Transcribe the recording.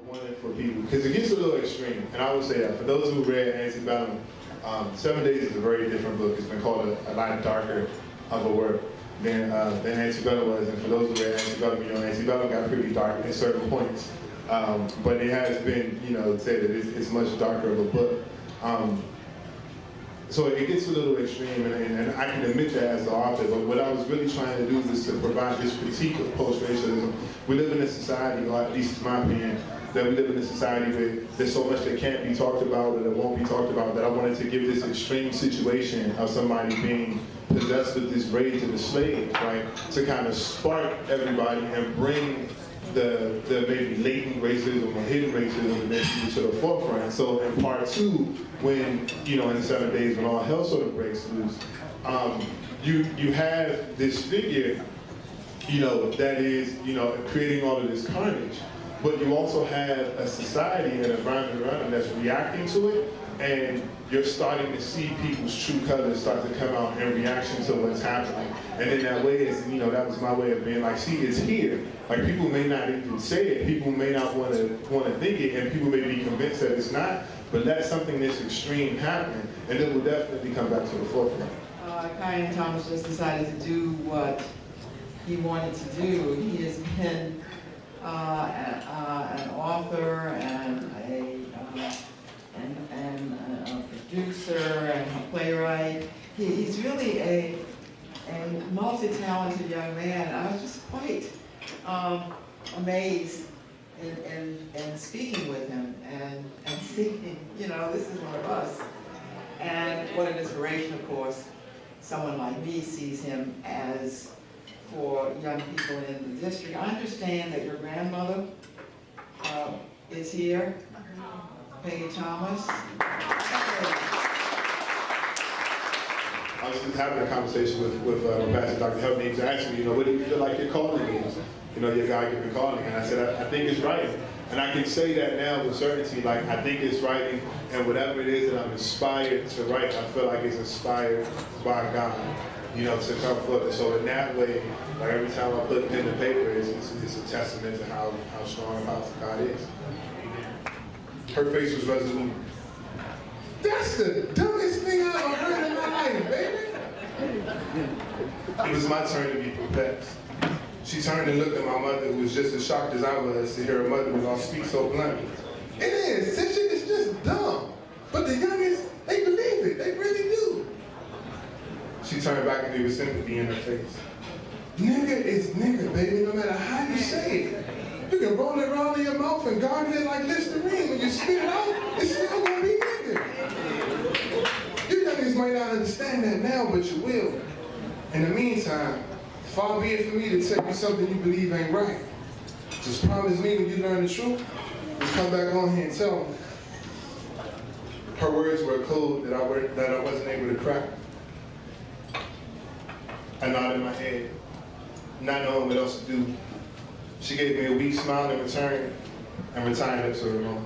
wanted for people, because it gets a little extreme, and I would say that for those who read Antebellum, 7 Days is a very different book. It's been called a lot darker of a work than Antebellum was, and for those who read Antebellum, you know, Antebellum got pretty dark at certain points, but it has been, you know, said that it's much darker of a book. So it gets a little extreme, and I can admit that as the author, but what I was really trying to do is to provide this critique of post-racialism. We live in a society, or at least it's my opinion, that we live in a society where there's so much that can't be talked about or that won't be talked about, that I wanted to give this extreme situation of somebody being possessed with this rage of the slave, right, to kind of spark everybody and bring the maybe latent racism or hidden racism and then to the forefront. So in part 2, when, you know, in 7 days when all hell sort of breaks loose, you have this figure, you know, that is, you know, creating all of this carnage, but you also have a society and an environment around them that's reacting to it, and you're starting to see people's true colors start to come out in reaction to what's happening. And in that way, it's, you know, that was my way of being like, see, it's here. Like, people may not even say it, people may not want to think it, and people may be convinced that it's not, but let something this extreme happen, and it will definitely come back to the forefront. Kayeen Thomas just decided to do what he wanted to do. He has been an author and a producer and a playwright. He's really a multi-talented young man. I was just quite amazed in speaking with him and seeing, you know, this is one of us. And what an inspiration, of course, someone like me sees him as for young people in the district. I understand that your grandmother is here, Kayeen Thomas. I was just having a conversation with Pastor Dr. Helpney. He was asking me, you know, what do you feel like your calling is? You know, your God-given calling. And I said, I think it's writing. And I can say that now with certainty, like, I think it's writing, and whatever it is that I'm inspired to write, I feel like it's inspired by God, you know, to come forth. And so in that way, like, every time I put pen to paper, it's a testament to how strong and powerful God is. Her face was resolute. That's the dumbest thing I've ever heard in my life, baby. It was my turn to be perplexed. She turned and looked at my mother, who was just as shocked as I was to hear her mother was all speak so bluntly. It is, this shit is just dumb. But the youngest, they believe it, they really do. She turned back and there was sympathy in her face. Nigga is nigga, baby, no matter how you say it. You can roll it around in your mouth and gargle it like Listerine. When you spit it out, it's still gonna be nigga. You youngest might not understand that now, but you will. In the meantime, far be it for me to tell you something you believe ain't right. Just promise me when you learn the truth, just come back on here and tell me. Her words were a code that I wasn't able to crack. I nodded my head, not knowing what else to do. She gave me a weak smile in return and retired into her room.